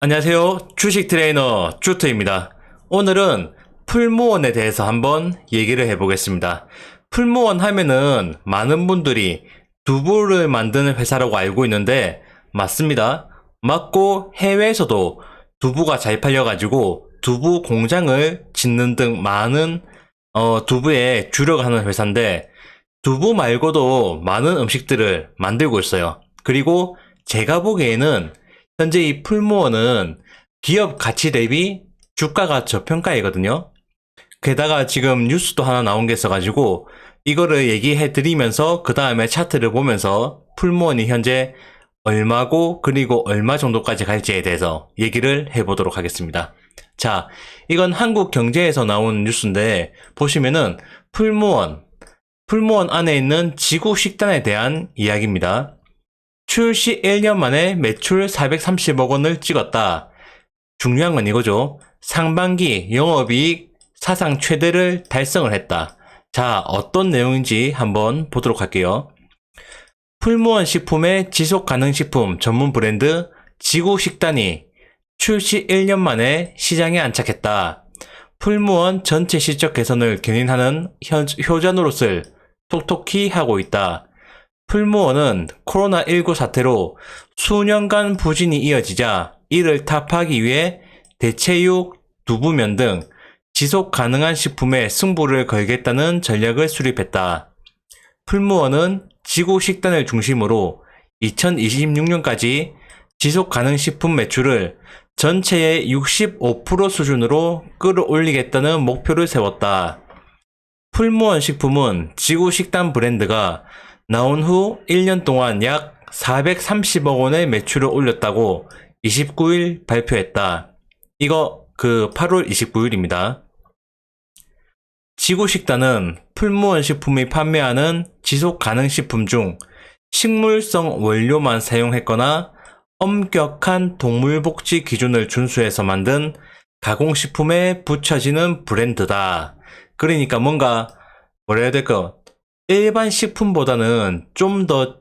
안녕하세요. 주식 트레이너 주트입니다. 오늘은 풀무원에 대해서 한번 얘기를 해보겠습니다. 풀무원 하면은 많은 분들이 두부를 만드는 회사라고 알고 있는데 맞습니다. 맞고 해외에서도 두부가 잘 팔려가지고 두부 공장을 짓는 등 많은 두부에 주력을 하는 회사인데 두부 말고도 많은 음식들을 만들고 있어요. 그리고 제가 보기에는 현재 이 풀무원은 기업 가치 대비 주가가 저평가이거든요. 게다가 지금 뉴스도 하나 나온 게 있어가지고 이거를 얘기해 드리면서 그 다음에 차트를 보면서 풀무원이 현재 얼마고 그리고 얼마 정도까지 갈지에 대해서 얘기를 해보도록 하겠습니다. 자, 이건 한국 경제에서 나온 뉴스인데 보시면은 풀무원 안에 있는 지구 식단에 대한 이야기입니다. 출시 1년 만에 매출 430억 원을 찍었다. 중요한 건 이거죠. 상반기 영업이익 사상 최대를 달성을 했다. 자, 어떤 내용인지 한번 보도록 할게요. 풀무원 식품의 지속가능식품 전문 브랜드 지구식단이 출시 1년 만에 시장에 안착했다. 풀무원 전체 실적 개선을 견인하는 효자노릇을 톡톡히 하고 있다. 풀무원은 코로나19 사태로 수년간 부진이 이어지자 이를 타파하기 위해 대체육, 두부면 등 지속 가능한 식품에 승부를 걸겠다는 전략을 수립했다. 풀무원은 지구 식단을 중심으로 2026년까지 지속 가능 식품 매출을 전체의 65% 수준으로 끌어올리겠다는 목표를 세웠다. 풀무원 식품은 지구 식단 브랜드가 나온 후 1년 동안 약 430억 원의 매출을 올렸다고 29일 발표했다. 이거 8월 29일입니다. 지구식단은 풀무원 식품이 판매하는 지속가능식품 중 식물성 원료만 사용했거나 엄격한 동물복지 기준을 준수해서 만든 가공식품에 붙여지는 브랜드다. 그러니까 뭔가 뭐라 해야 될까? 일반 식품보다는 좀 더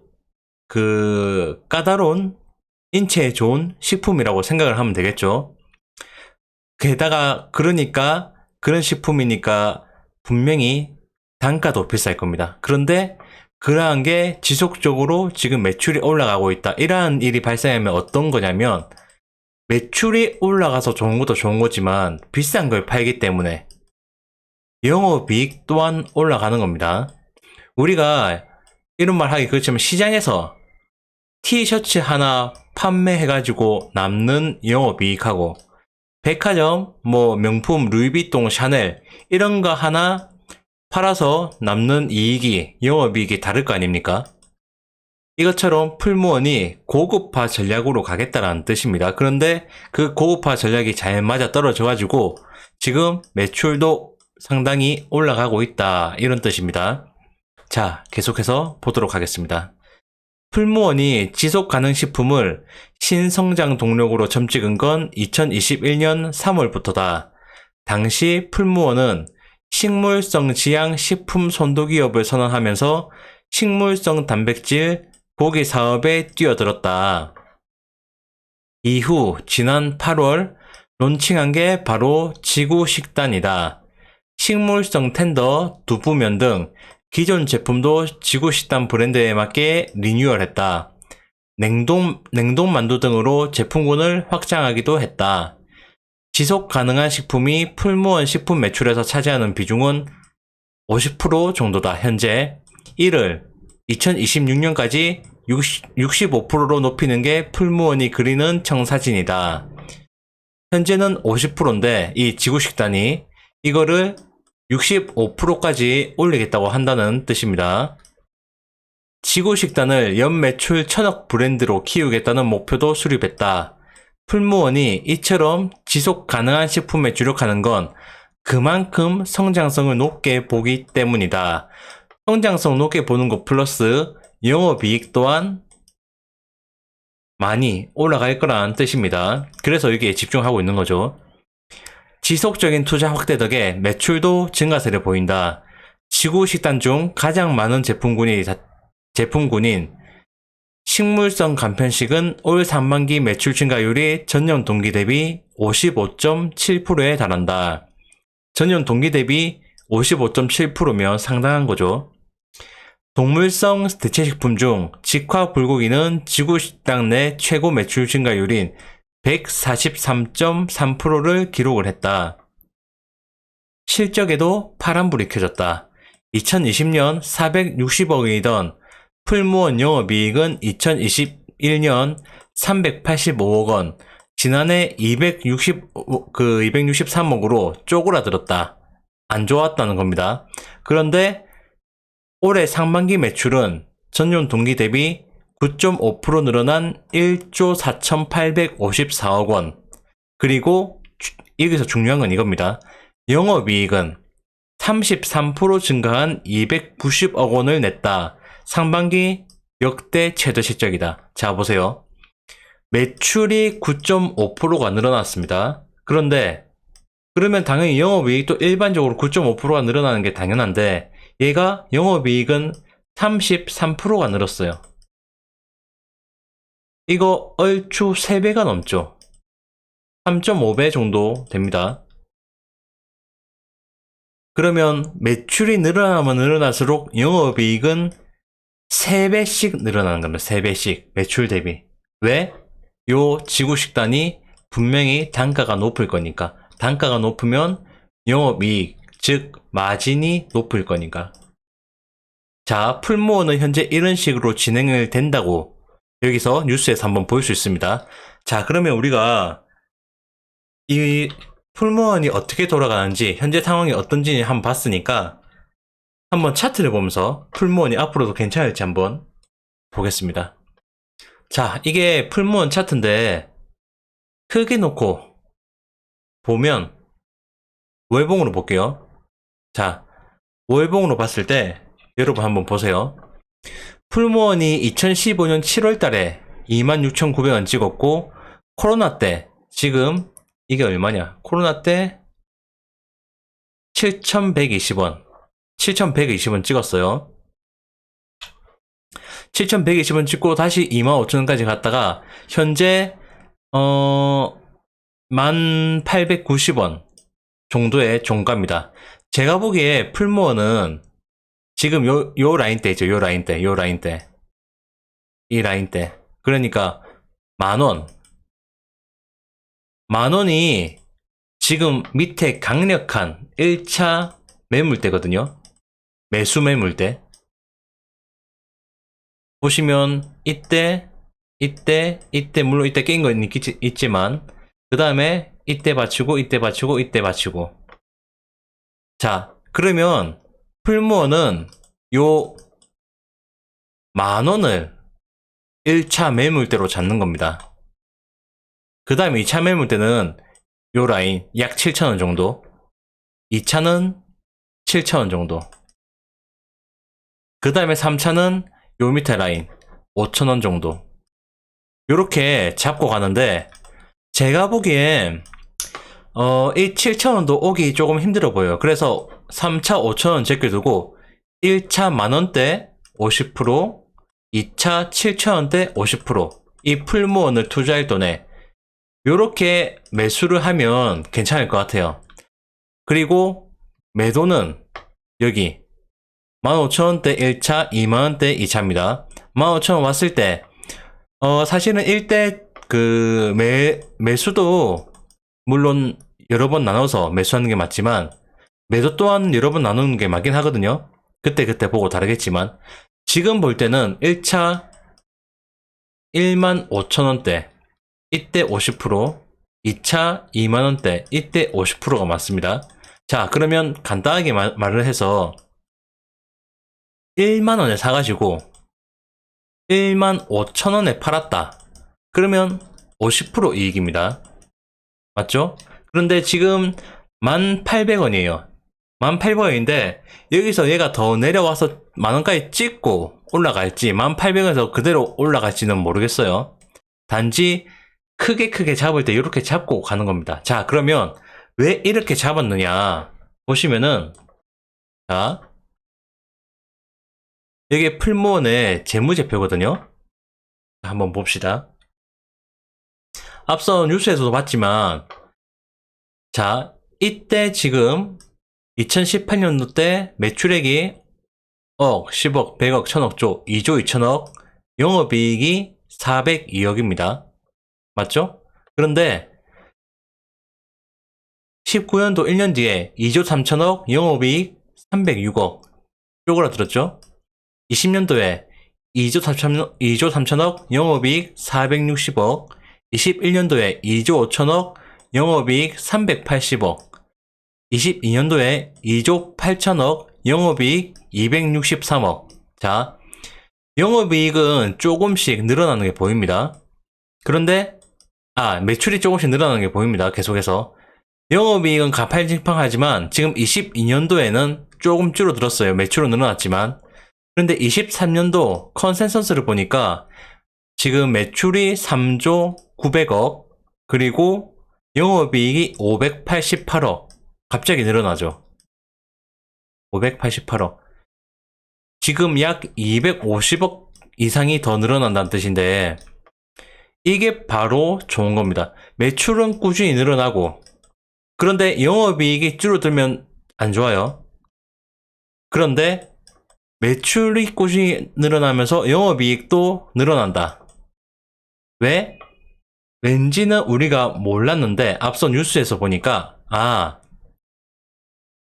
까다로운 인체에 좋은 식품이라고 생각을 하면 되겠죠. 게다가 그러니까 그런 식품이니까 분명히 단가도 비쌀 겁니다. 그런데 그러한 게 지속적으로 지금 매출이 올라가고 있다. 이러한 일이 발생하면 어떤 거냐면 매출이 올라가서 좋은 것도 좋은 거지만 비싼 걸 팔기 때문에 영업이익 또한 올라가는 겁니다. 우리가 이런 말 하기 그렇지만 시장에서 티셔츠 하나 판매해가지고 남는 영업이익하고 백화점, 명품, 루이비통, 샤넬 이런 거 하나 팔아서 남는 이익이 영업이익이 다를 거 아닙니까? 이것처럼 풀무원이 고급화 전략으로 가겠다라는 뜻입니다. 그런데 그 고급화 전략이 잘 맞아 떨어져가지고 지금 매출도 상당히 올라가고 있다 이런 뜻입니다. 자, 계속해서 보도록 하겠습니다. 풀무원이 지속가능식품을 신성장 동력으로 점찍은 건 2021년 3월부터다. 당시 풀무원은 식물성 지향 식품 선도기업을 선언하면서 식물성 단백질 고기 사업에 뛰어들었다. 이후 지난 8월 론칭한 게 바로 지구식단이다. 식물성 텐더, 두부면 등 기존 제품도 지구식단 브랜드에 맞게 리뉴얼했다. 냉동 만두 등으로 제품군을 확장하기도 했다. 지속 가능한 식품이 풀무원 식품 매출에서 차지하는 비중은 50% 정도다. 현재 이를 2026년까지 65%로 높이는 게 풀무원이 그리는 청사진이다. 현재는 50%인데 이 지구식단이 이거를 65%까지 올리겠다고 한다는 뜻입니다. 지구식단을 연매출 1000억 브랜드로 키우겠다는 목표도 수립했다. 풀무원이 이처럼 지속 가능한 식품에 주력하는 건 그만큼 성장성을 높게 보기 때문이다. 성장성 높게 보는 것 플러스 영업이익 또한 많이 올라갈 거라는 뜻입니다. 그래서 여기에 집중하고 있는 거죠. 지속적인 투자 확대 덕에 매출도 증가세를 보인다. 지구식단 중 가장 많은 제품군인 식물성 간편식은 올 상반기 매출 증가율이 전년 동기 대비 55.7%에 달한다. 전년 동기 대비 55.7%면 상당한 거죠. 동물성 대체식품 중 직화 불고기는 지구 식당 내 최고 매출 증가율인 143.3%를 기록을 했다. 실적에도 파란불이 켜졌다. 2020년 460억 원이던 풀무원 영업이익은 2021년 385억 원, 지난해 263억으로 쪼그라들었다. 안 좋았다는 겁니다. 그런데 올해 상반기 매출은 전년 동기 대비 9.5% 늘어난 1조 4,854억 원. 그리고 여기서 중요한 건 이겁니다. 영업이익은 33% 증가한 290억 원을 냈다. 상반기 역대 최대 실적이다. 자, 보세요. 매출이 9.5%가 늘어났습니다. 그런데 그러면 당연히 영업이익도 일반적으로 9.5%가 늘어나는 게 당연한데 얘가 영업이익은 33%가 늘었어요. 이거 얼추 3배가 넘죠. 3.5배 정도 됩니다. 그러면 매출이 늘어나면 늘어날수록 영업이익은 3배씩 늘어나는 겁니다. 3배씩 매출 대비. 왜? 요 지구식단이 분명히 단가가 높을 거니까. 단가가 높으면 영업이익, 즉 마진이 높을 거니까. 자, 풀무원은 현재 이런 식으로 진행을 된다고 여기서 뉴스에서 한번 볼 수 있습니다. 자, 그러면 우리가 이 풀무원이 어떻게 돌아가는지, 현재 상황이 어떤지 한번 봤으니까 한번 차트를 보면서 풀무원이 앞으로도 괜찮을지 한번 보겠습니다. 자, 이게 풀무원 차트인데 크게 놓고 보면 월봉으로 볼게요. 자, 월봉으로 봤을 때 여러분 한번 보세요. 풀무원이 2015년 7월 달에 26,900원 찍었고 코로나 때 지금 이게 얼마냐? 코로나 때 7,120원 7,120원 찍었어요. 7,120원 찍고 다시 25,000원까지 갔다가 현재 1,890원 정도의 종가입니다. 제가 보기에 풀무원은 지금 요 라인대 있죠. 요 라인대. 이 라인대. 그러니까 만원이 지금 밑에 강력한 1차 매물대거든요. 매수 매물대. 보시면 이때 물론 이때 깬 건 있지만 그 다음에 이때 받치고 자, 그러면 풀무원은 요 만원을 1차 매물대로 잡는 겁니다. 그 다음에 2차 매물대는 요 라인 약 7,000원 정도, 2차는 7,000원 정도, 그 다음에 3차는 요 밑에 라인 5,000원 정도 요렇게 잡고 가는데 제가 보기엔 이 7,000원도 오기 조금 힘들어 보여요. 그래서 3차 5,000원 제껴두고 1차 만원대 50%, 2차 7,000원대 50%, 이 풀무원을 투자할 돈에 요렇게 매수를 하면 괜찮을 것 같아요. 그리고 매도는 여기 15,000원대 1차, 2만원대 2차입니다. 15,000원 왔을 때 사실은 1대 매수도 물론 여러 번 나눠서 매수하는 게 맞지만 매도 또한 여러 번 나누는 게 맞긴 하거든요. 그때 보고 다르겠지만 지금 볼 때는 1차 15,000원대 이때 50%, 2차 2만원대 이때 50%가 맞습니다. 자, 그러면 간단하게 말을 해서 1만원에 사가지고 15,000원에 팔았다. 그러면 50% 이익입니다. 맞죠? 그런데 지금 1,800원이에요. 1,800원인데 여기서 얘가 더 내려와서 만원까지 찍고 올라갈지 1,800원에서 그대로 올라갈지는 모르겠어요. 단지 크게 잡을 때 이렇게 잡고 가는 겁니다. 자, 그러면 왜 이렇게 잡았느냐 보시면은 자, 이게 풀무원의 재무제표거든요. 한번 봅시다. 앞서 뉴스에서도 봤지만, 자, 이때 지금 2018년도 때 매출액이 억, 10억, 100억, 1000억, 조, 2조 2천억, 영업이익이 402억입니다. 맞죠? 그런데 19년도 1년 뒤에 2조 3천억, 영업이익 306억 쪼그라들었죠? 20년도에 2조 3천억, 영업이익 460억, 21년도에 2조 5천억, 영업이익 380억, 22년도에 2조 8천억, 영업이익 263억. 자, 영업이익은 조금씩 늘어나는 게 보입니다. 그런데, 매출이 조금씩 늘어나는 게 보입니다. 계속해서. 영업이익은 가팔징팡하지만 지금 22년도에는 조금 줄어들었어요. 매출은 늘어났지만. 그런데 23년도 컨센서스를 보니까 지금 매출이 3조 900억, 그리고 영업이익이 588억. 갑자기 늘어나죠. 588억. 지금 약 250억 이상이 더 늘어난다는 뜻인데, 이게 바로 좋은 겁니다. 매출은 꾸준히 늘어나고, 그런데 영업이익이 줄어들면 안 좋아요. 그런데 매출이 꾸준히 늘어나면서 영업이익도 늘어난다. 왜? 왠지는 우리가 몰랐는데 앞서 뉴스에서 보니까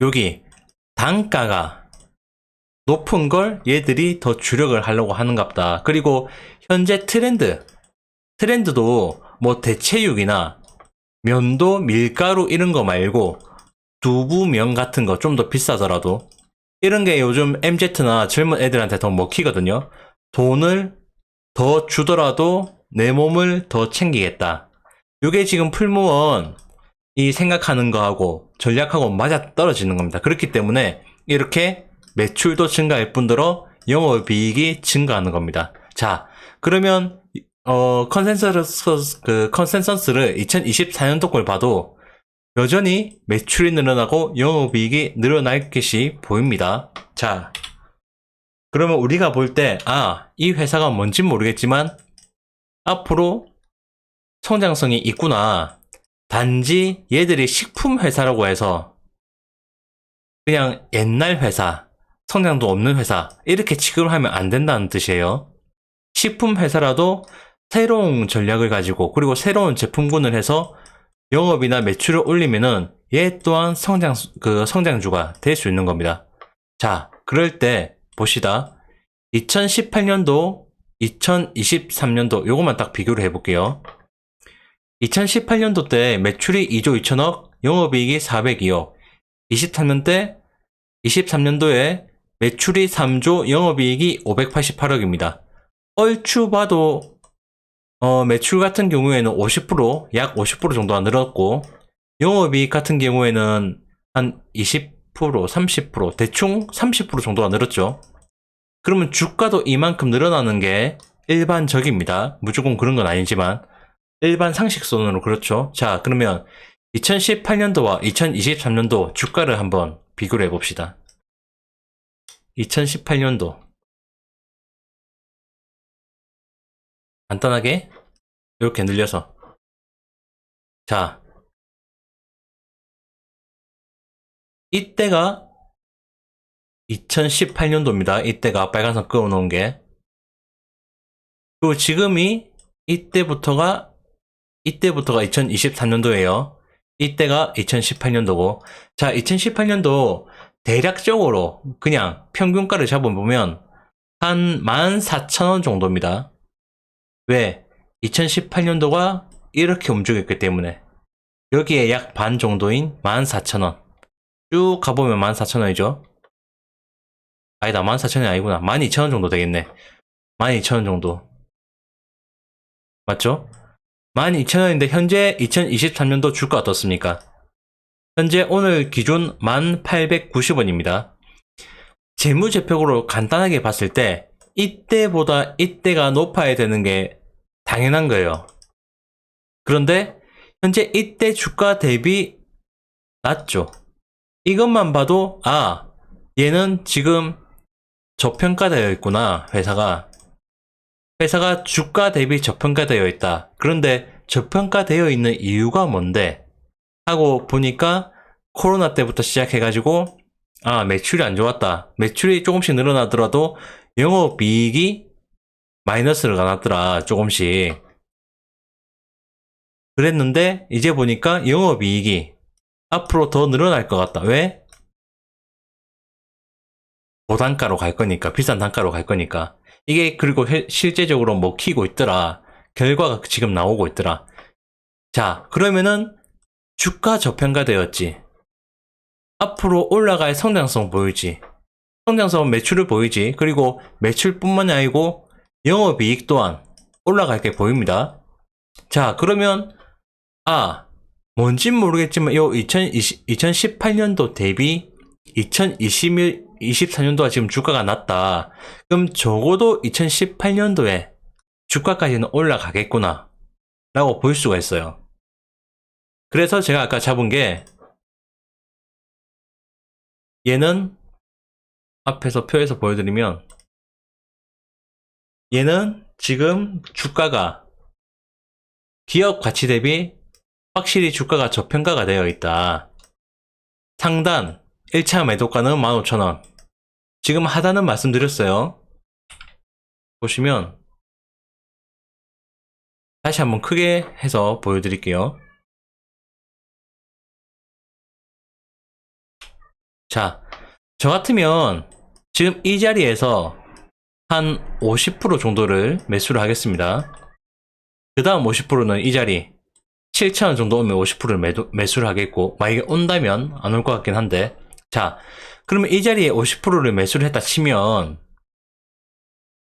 여기 단가가 높은 걸 얘들이 더 주력을 하려고 하는갑다. 그리고 현재 트렌드도 뭐 대체육이나 면도, 밀가루 이런 거 말고 두부면 같은 거 좀 더 비싸더라도 이런 게 요즘 MZ나 젊은 애들한테 더 먹히거든요. 돈을 더 주더라도 내 몸을 더 챙기겠다. 이게 지금 풀무원이 생각하는 거하고 전략하고 맞아 떨어지는 겁니다. 그렇기 때문에 이렇게 매출도 증가할 뿐더러 영업이익이 증가하는 겁니다. 자, 그러면 컨센서스를 2024년도 걸 봐도 여전히 매출이 늘어나고 영업이익이 늘어날 것이 보입니다. 자, 그러면 우리가 볼 때, 이 회사가 뭔진 모르겠지만 앞으로 성장성이 있구나. 단지 얘들이 식품 회사라고 해서 그냥 옛날 회사, 성장도 없는 회사 이렇게 취급을 하면 안 된다는 뜻이에요. 식품 회사라도 새로운 전략을 가지고 그리고 새로운 제품군을 해서 영업이나 매출을 올리면은 얘 또한 성장주가 될 수 있는 겁니다. 자, 그럴 때 봅시다. 2018년도, 2023년도 요것만 딱 비교를 해볼게요. 2018년도 때 매출이 2조 2천억, 영업이익이 402억. 23년도에 매출이 3조, 영업이익이 588억입니다. 얼추 봐도 매출 같은 경우에는 50%, 약 50% 정도가 늘었고 영업이익 같은 경우에는 한 20%, 30%, 대충 30% 정도가 늘었죠. 그러면 주가도 이만큼 늘어나는 게 일반적입니다. 무조건 그런 건 아니지만 일반 상식선으로 그렇죠. 자, 그러면 2018년도와 2023년도 주가를 한번 비교를 해봅시다. 2018년도 간단하게 이렇게 늘려서 자, 이때가 2018년도입니다. 이때가 빨간선 그어놓은 게. 그리고 지금이 이때부터가 2023년도예요. 이때가 2018년도고. 자, 2018년도 대략적으로 그냥 평균가를 잡아보면 한 14,000원 정도입니다. 왜? 2018년도가 이렇게 움직였기 때문에. 여기에 약 반 정도인 14,000원. 쭉 가보면 14,000원이죠. 아니다, 14,000원이 아니구나. 12,000원 정도 되겠네. 12,000원 정도. 맞죠? 12,000원인데 현재 2023년도 주가 어떻습니까? 현재 오늘 기준 1,890원입니다. 재무제표로 간단하게 봤을 때 이때보다 이때가 높아야 되는 게 당연한 거예요. 그런데 현재 이때 주가 대비 낮죠. 이것만 봐도 얘는 지금 저평가되어 있구나, 회사가. 회사가 주가 대비 저평가되어 있다. 그런데 저평가되어 있는 이유가 뭔데? 하고 보니까 코로나 때부터 시작해가지고 매출이 안 좋았다. 매출이 조금씩 늘어나더라도 영업이익이 마이너스를 나왔더라. 조금씩. 그랬는데 이제 보니까 영업이익이 앞으로 더 늘어날 것 같다. 왜? 고단가로 갈 거니까, 비싼 단가로 갈 거니까. 이게 그리고 실제적으로 먹히고 있더라. 결과가 지금 나오고 있더라. 자, 그러면은 주가 저평가되었지. 앞으로 올라갈 성장성 보이지. 성장성은 매출을 보이지. 그리고 매출뿐만이 아니고 영업이익 또한 올라갈 게 보입니다. 자, 그러면 뭔진 모르겠지만 요 2018년도 대비 2024년도가 지금 주가가 낮다. 그럼 적어도 2018년도에 주가까지는 올라가겠구나 라고 볼 수가 있어요. 그래서 제가 아까 잡은 게 얘는 앞에서 표에서 보여드리면 얘는 지금 주가가 기업 가치 대비 확실히 주가가 저평가가 되어 있다. 상단 1차 매도가는 15,000원. 지금 하단은 말씀드렸어요. 보시면 다시 한번 크게 해서 보여드릴게요. 자, 저 같으면 지금 이 자리에서 한 50% 정도를 매수를 하겠습니다. 그 다음 50%는 이 자리 7,000원 정도 오면 50%를 매수를 하겠고, 만약에 온다면 안 올 것 같긴 한데, 자, 그러면 이 자리에 50%를 매수를 했다 치면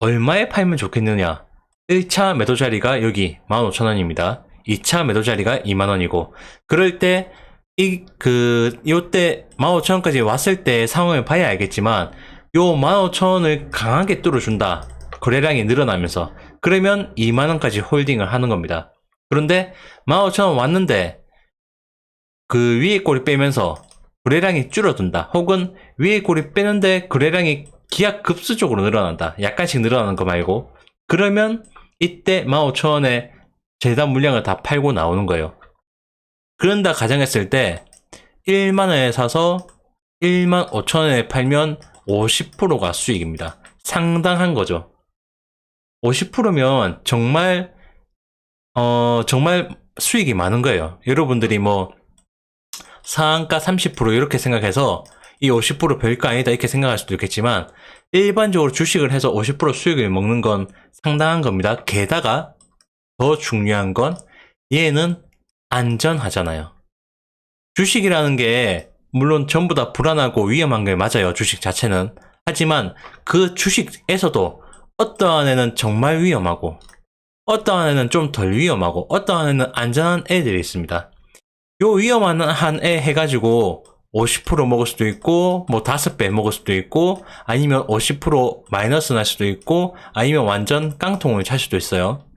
얼마에 팔면 좋겠느냐? 1차 매도 자리가 여기 15,000원입니다. 2차 매도 자리가 20,000원이고, 그럴 때 요때 15,000원까지 왔을 때 상황을 봐야 알겠지만, 요 15,000원을 강하게 뚫어준다. 거래량이 늘어나면서. 그러면 20,000원까지 홀딩을 하는 겁니다. 그런데 15,000원 왔는데 그 위에 꼬리 빼면서 거래량이 줄어든다. 혹은 위에 꼬리 빼는데 거래량이 기하급수적으로 늘어난다. 약간씩 늘어나는 거 말고. 그러면 이때 15,000원에 재단 물량을 다 팔고 나오는 거예요. 그런다 가정했을 때 1만원에 사서 15,000원에 팔면 50%가 수익입니다. 상당한 거죠. 50%면 정말 수익이 많은 거예요. 여러분들이 뭐 상한가 30% 이렇게 생각해서 이 50% 별거 아니다 이렇게 생각할 수도 있겠지만, 일반적으로 주식을 해서 50% 수익을 먹는 건 상당한 겁니다. 게다가 더 중요한 건 얘는 안전하잖아요. 주식이라는 게 물론 전부 다 불안하고 위험한 게 맞아요. 주식 자체는. 하지만 그 주식에서도 어떠한 애는 정말 위험하고 어떠한 애는 좀 덜 위험하고 어떠한 애는 안전한 애들이 있습니다. 요 위험한 한 애 해가지고 50% 먹을 수도 있고 뭐 5배 먹을 수도 있고 아니면 50% 마이너스 날 수도 있고 아니면 완전 깡통을 찰 수도 있어요.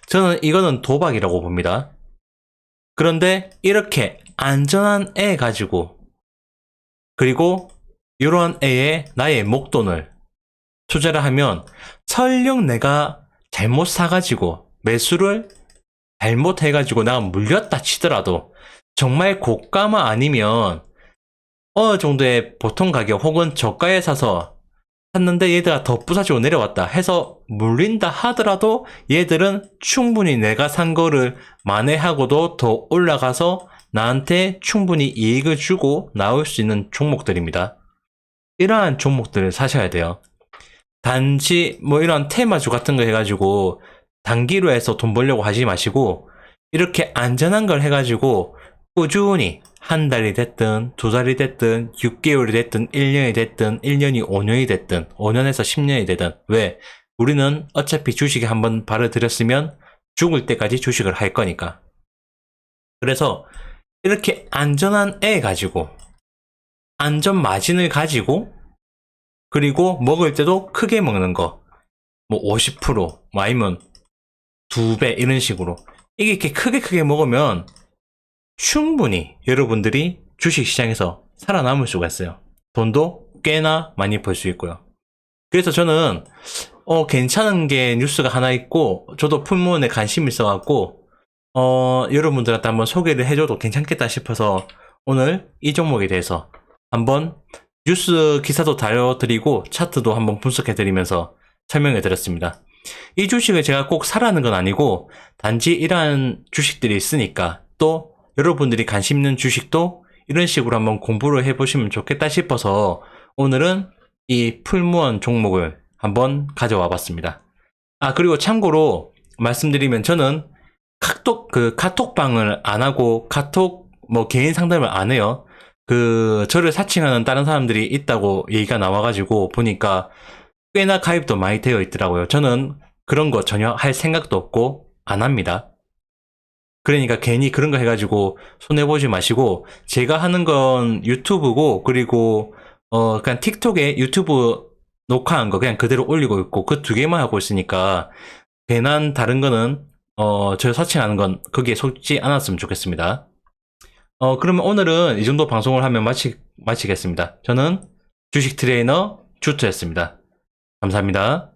저는 이거는 도박이라고 봅니다. 그런데 이렇게 안전한 애 가지고, 그리고 이러한 애에 나의 목돈을 투자를 하면 설령 내가 잘못 사가지고 매수를 잘못해가지고 내가 물렸다 치더라도 정말 고가만 아니면 어느 정도의 보통 가격 혹은 저가에 사서 샀는데 얘들아 더 부서지고 내려왔다 해서 물린다 하더라도 얘들은 충분히 내가 산 거를 만회하고도 더 올라가서 나한테 충분히 이익을 주고 나올 수 있는 종목들입니다. 이러한 종목들을 사셔야 돼요. 단지 뭐 이런 테마주 같은 거 해가지고 단기로 해서 돈 벌려고 하지 마시고, 이렇게 안전한 걸 해가지고 꾸준히 한 달이 됐든 두 달이 됐든 6개월이 됐든 1년이 됐든 1년이 5년이 됐든 5년에서 10년이 되든, 왜? 우리는 어차피 주식에 한번 발을 들였으면 죽을 때까지 주식을 할 거니까. 그래서 이렇게 안전한 애 가지고 안전 마진을 가지고, 그리고 먹을 때도 크게 먹는 거, 뭐 50%, 뭐 아니면 2배 이런 식으로 이게 이렇게 크게 먹으면 충분히 여러분들이 주식시장에서 살아남을 수가 있어요. 돈도 꽤나 많이 벌 수 있고요. 그래서 저는 괜찮은 게 뉴스가 하나 있고, 저도 풀무원에 관심 있어갖고, 여러분들한테 한번 소개를 해줘도 괜찮겠다 싶어서 오늘 이 종목에 대해서 한번 뉴스 기사도 다뤄드리고 차트도 한번 분석해드리면서 설명해드렸습니다. 이 주식을 제가 꼭 사라는 건 아니고 단지 이러한 주식들이 있으니까 또 여러분들이 관심 있는 주식도 이런 식으로 한번 공부를 해보시면 좋겠다 싶어서 오늘은 이 풀무원 종목을 한번 가져와 봤습니다. 그리고 참고로 말씀드리면 저는 카톡방을 안 하고 카톡 개인 상담을 안 해요. 저를 사칭하는 다른 사람들이 있다고 얘기가 나와가지고 보니까 꽤나 가입도 많이 되어 있더라고요. 저는 그런 거 전혀 할 생각도 없고 안 합니다. 그러니까 괜히 그런 거 해가지고 손해보지 마시고, 제가 하는 건 유튜브고, 그리고 그냥 틱톡에 유튜브 녹화한 거 그냥 그대로 올리고 있고 그 두 개만 하고 있으니까 괜한 다른 거는 저 사칭하는 건 거기에 속지 않았으면 좋겠습니다. 그러면 오늘은 이 정도 방송을 하면 마치겠습니다. 저는 주식 트레이너 주투였습니다. 감사합니다.